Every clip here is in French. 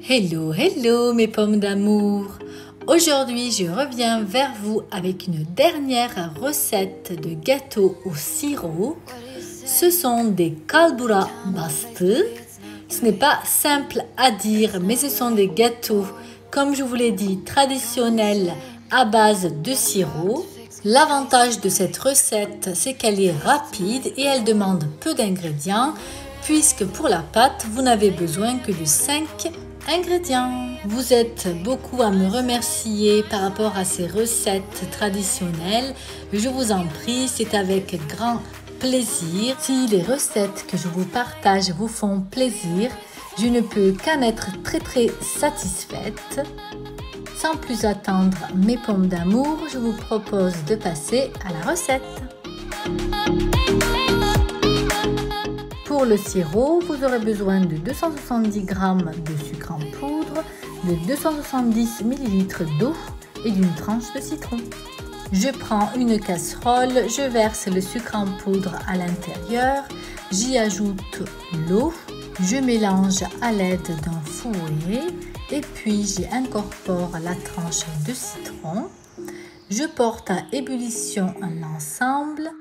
Hello, hello mes pommes d'amour. Aujourd'hui, je reviens vers vous avec une dernière recette de gâteau au sirop. Ce sont des kalbura bastı. Ce n'est pas simple à dire, mais ce sont des gâteaux, comme je vous l'ai dit, traditionnels à base de sirop. L'avantage de cette recette, c'est qu'elle est rapide et elle demande peu d'ingrédients, puisque pour la pâte, vous n'avez besoin que de 5 ingrédients. Vous êtes beaucoup à me remercier par rapport à ces recettes traditionnelles. Je vous en prie, c'est avec grand plaisir. Si les recettes que je vous partage vous font plaisir, je ne peux qu'en être très satisfaite. Sans plus attendre mes pommes d'amour, je vous propose de passer à la recette. Pour le sirop, vous aurez besoin de 270 g de sucre en poudre, de 270 ml d'eau et d'une tranche de citron. Je prends une casserole, je verse le sucre en poudre à l'intérieur, j'y ajoute l'eau, je mélange à l'aide d'un fouet et puis j'y incorpore la tranche de citron. Je porte à ébullition l'ensemble.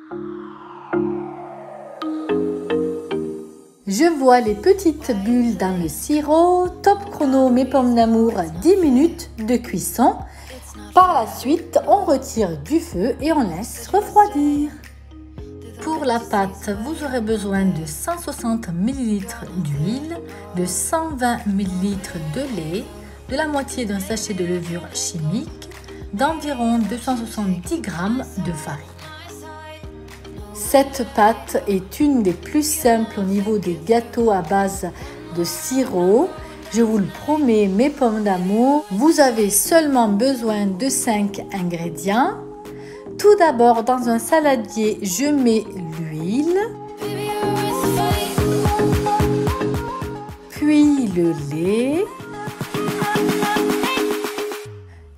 Je vois les petites bulles dans le sirop. Top chrono mes pommes d'amour, 10 minutes de cuisson. Par la suite, on retire du feu et on laisse refroidir. Pour la pâte, vous aurez besoin de 160 ml d'huile, de 120 ml de lait, de la moitié d'un sachet de levure chimique, d'environ 270 g de farine. Cette pâte est une des plus simples au niveau des gâteaux à base de sirop. Je vous le promets, mes pommes d'amour, vous avez seulement besoin de 5 ingrédients. Tout d'abord, dans un saladier, je mets l'huile, puis le lait.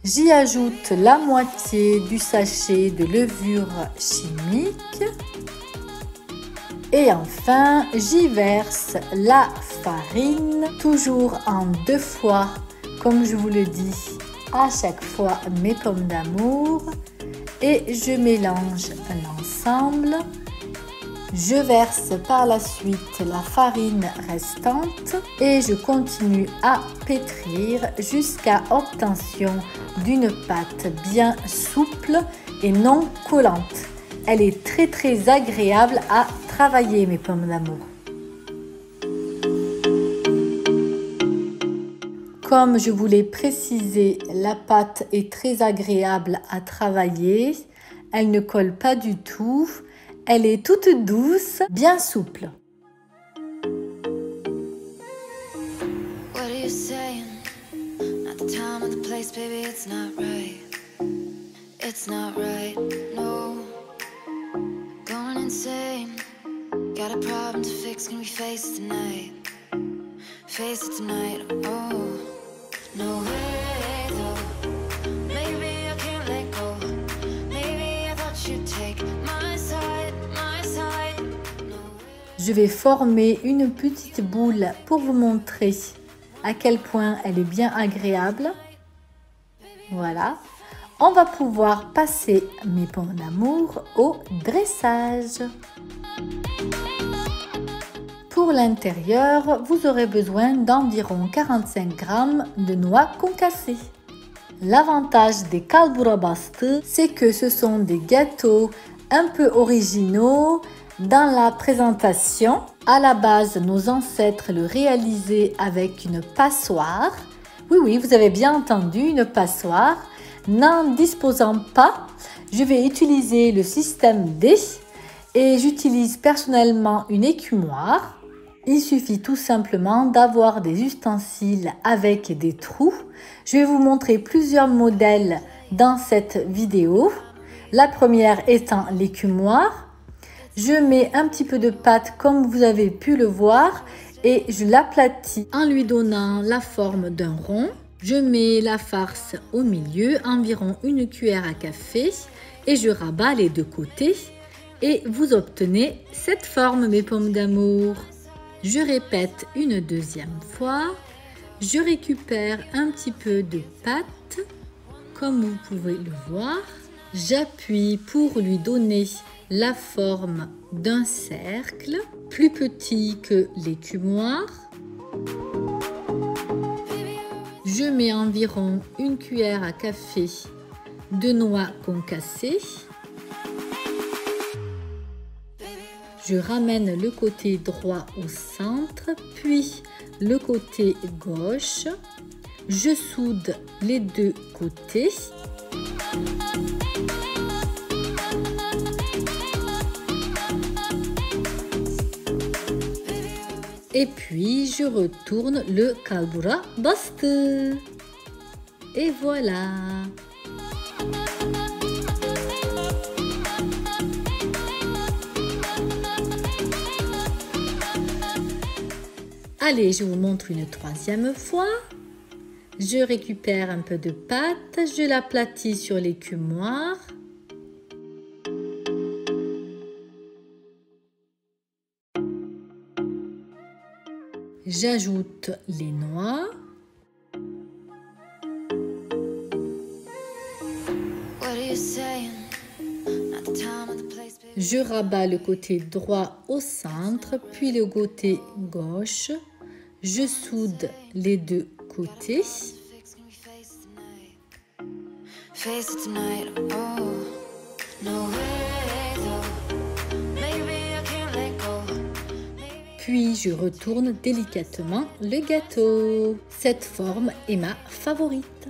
J'y ajoute la moitié du sachet de levure chimique. Et enfin, j'y verse la farine, toujours en 2 fois, comme je vous le dis à chaque fois, mes pommes d'amour. Et je mélange l'ensemble. Je verse par la suite la farine restante et je continue à pétrir jusqu'à obtention d'une pâte bien souple et non collante. Elle est très agréable à travailler, mes pommes d'amour. Comme je vous l'ai précisé, la pâte est très agréable à travailler. Elle ne colle pas du tout. Elle est toute douce, bien souple. What are you saying? Not the time or the place, baby, it's not right. It's not right, no. Going insane. Got a problem to fix, can we face it tonight? Face it tonight, oh. No way, though. Maybe I can't let go. Maybe I thought you'd take my side, my side. No way. Je vais former une petite boule pour vous montrer à quel point elle est bien agréable. Voilà. On va pouvoir passer, mes pommes d'amour, au dressage. Pour l'intérieur, vous aurez besoin d'environ 45 g de noix concassées. L'avantage des kalbura bastı, c'est que ce sont des gâteaux un peu originaux dans la présentation. À la base, nos ancêtres le réalisaient avec une passoire. Oui, vous avez bien entendu, une passoire. N'en disposant pas, je vais utiliser le système D et j'utilise personnellement une écumoire. Il suffit tout simplement d'avoir des ustensiles avec des trous. Je vais vous montrer plusieurs modèles dans cette vidéo. La première étant l'écumoire. Je mets un petit peu de pâte comme vous avez pu le voir et je l'aplatis en lui donnant la forme d'un rond. Je mets la farce au milieu, environ 1 cuillère à café et je rabats les 2 côtés et vous obtenez cette forme, mes pommes d'amour. Je répète une deuxième fois. Je récupère un petit peu de pâte, comme vous pouvez le voir. J'appuie pour lui donner la forme d'un cercle, plus petit que l'écumoire. Je mets environ une cuillère à café de noix concassées. Je ramène le côté droit au centre, puis le côté gauche. Je soude les deux côtés. Et puis je retourne le kalbura bastı. Et voilà. Allez, je vous montre une troisième fois. Je récupère un peu de pâte, je l'aplatis sur l'écumoire. J'ajoute les noix. Je rabats le côté droit au centre, puis le côté gauche. Je soude les deux côtés. Puis je retourne délicatement le gâteau. Cette forme est ma favorite.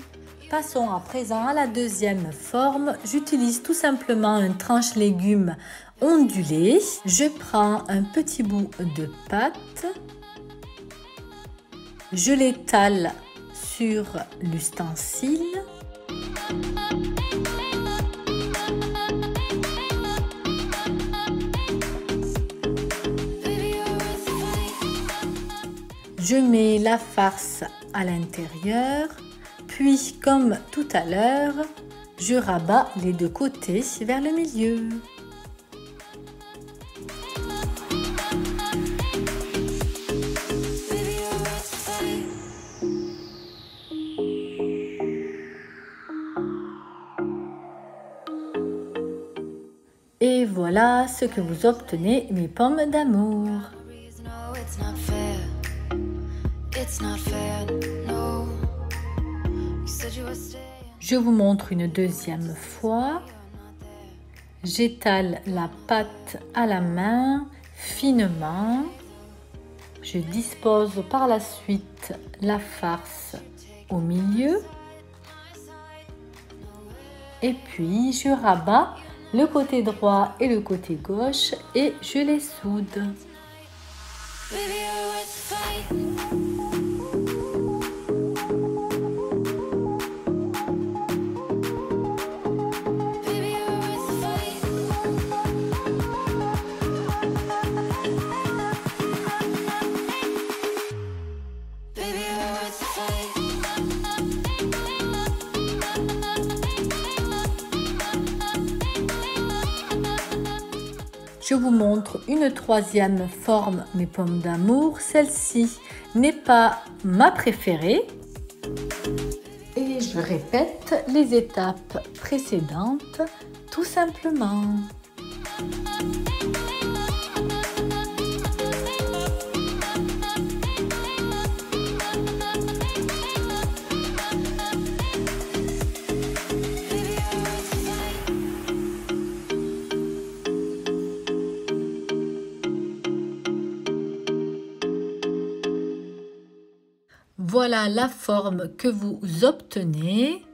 Passons à présent à la deuxième forme. J'utilise tout simplement un tranche légumes ondulé. Je prends un petit bout de pâte. Je l'étale sur l'ustensile. Je mets la farce à l'intérieur, puis comme tout à l'heure, je rabats les deux côtés vers le milieu. Et voilà ce que vous obtenez, mes pommes d'amour. Je vous montre une deuxième fois. J'étale la pâte à la main finement. Je dispose par la suite la farce au milieu. Et puis je rabats le côté droit et le côté gauche et je les soude. Je vous montre une troisième forme, mes pommes d'amour. Celle-ci n'est pas ma préférée. Et je répète les étapes précédentes, tout simplement. Voilà la forme que vous obtenez.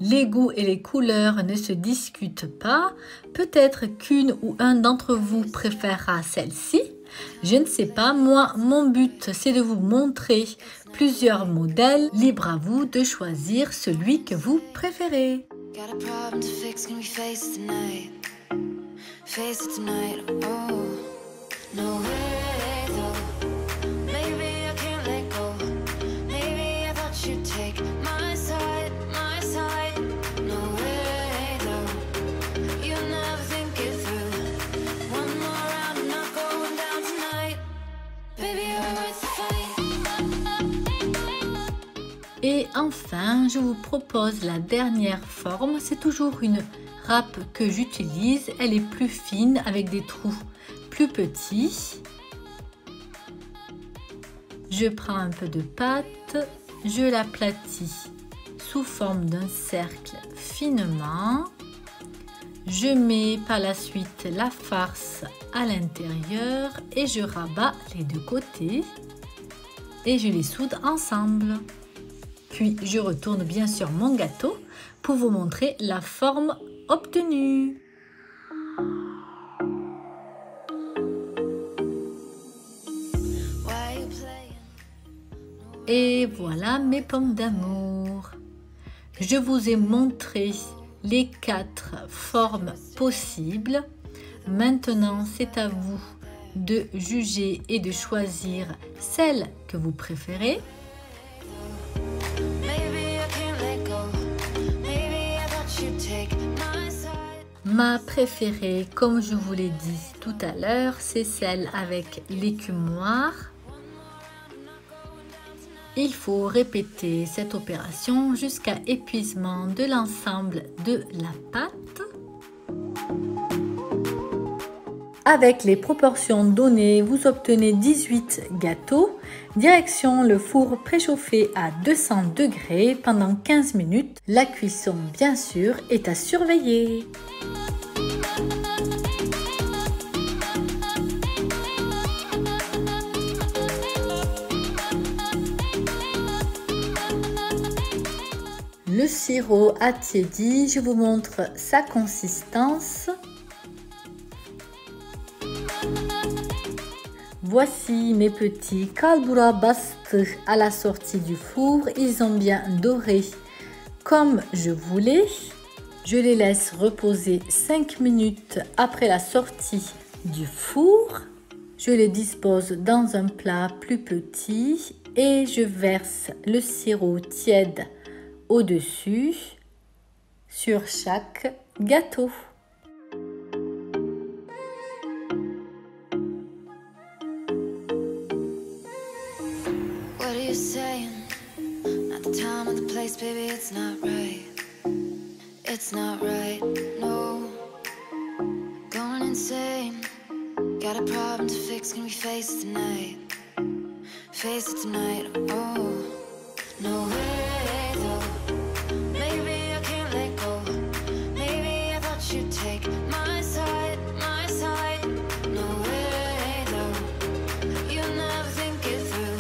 Les goûts et les couleurs ne se discutent pas. Peut-être qu'une ou un d'entre vous préférera celle-ci. Je ne sais pas, moi, mon but, c'est de vous montrer plusieurs modèles. Libre à vous de choisir celui que vous préférez. Baby, you're worth the fight. Enfin, je vous propose la dernière forme. C'est toujours une râpe que j'utilise. Elle est plus fine avec des trous plus petits. Je prends un peu de pâte, je l'aplatis sous forme d'un cercle finement. Je mets par la suite la farce à l'intérieur et je rabats les deux côtés et je les soude ensemble. Puis je retourne bien sûr mon gâteau pour vous montrer la forme obtenue. Et voilà mes pommes d'amour. Je vous ai montré les 4 formes possibles. Maintenant, c'est à vous de juger et de choisir celle que vous préférez. Ma préférée, comme je vous l'ai dit tout à l'heure, c'est celle avec l'écumoire. Il faut répéter cette opération jusqu'à épuisement de l'ensemble de la pâte. Avec les proportions données, vous obtenez 18 gâteaux. Direction le four préchauffé à 200 degrés pendant 15 minutes. La cuisson, bien sûr, est à surveiller. Le sirop a tiédi, je vous montre sa consistance. Voici mes petits kalbura bastı à la sortie du four. Ils ont bien doré comme je voulais. Je les laisse reposer 5 minutes après la sortie du four. Je les dispose dans un plat plus petit et je verse le sirop tiède au-dessus sur chaque gâteau. What are you saying? Not the time or the place, baby, it's not right. It's not right, no. Going insane. Got a problem to fix, can we face it tonight? Face it tonight, oh. No way, though. Maybe I can't let go. Maybe I thought you'd take my side, my side. No way, though. You never think it through.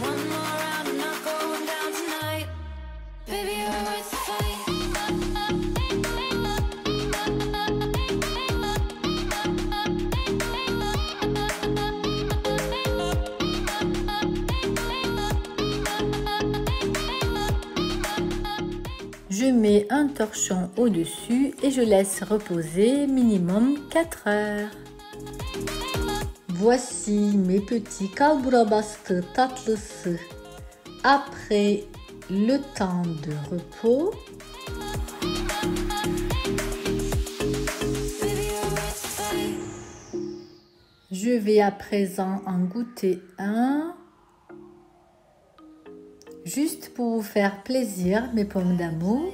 One more round, I'm not going down tonight. Baby, you're worth the fight. Je mets un torchon au-dessus et je laisse reposer minimum 4 heures. Voici mes petits kalbura bastı tatlısı après le temps de repos. Je vais à présent en goûter un. Juste pour vous faire plaisir, mes pommes d'amour.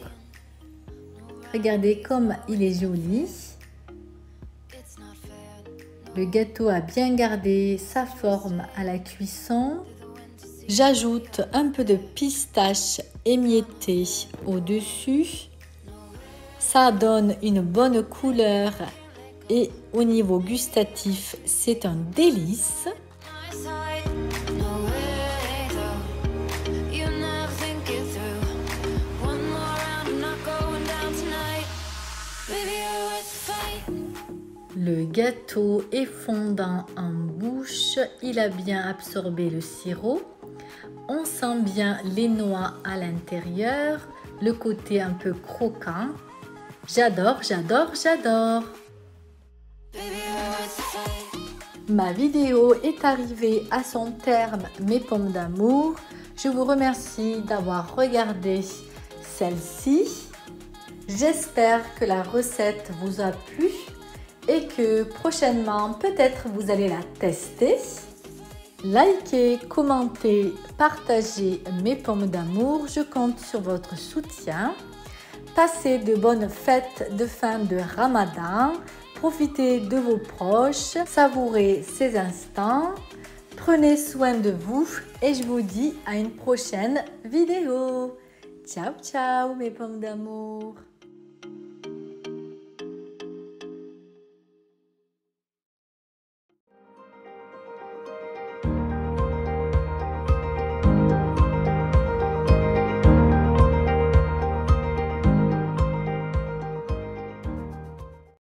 Regardez comme il est joli. Le gâteau a bien gardé sa forme à la cuisson. J'ajoute un peu de pistache émiettée au-dessus. Ça donne une bonne couleur et au niveau gustatif, c'est un délice. Le gâteau est fondant en bouche, il a bien absorbé le sirop. On sent bien les noix à l'intérieur, le côté un peu croquant. J'adore, j'adore, j'adore! Ma vidéo est arrivée à son terme, mes pommes d'amour. Je vous remercie d'avoir regardé celle-ci. J'espère que la recette vous a plu et que prochainement, peut-être vous allez la tester. Likez, commentez, partagez mes pommes d'amour. Je compte sur votre soutien. Passez de bonnes fêtes de fin de Ramadan. Profitez de vos proches. Savourez ces instants. Prenez soin de vous et je vous dis à une prochaine vidéo. Ciao, ciao mes pommes d'amour.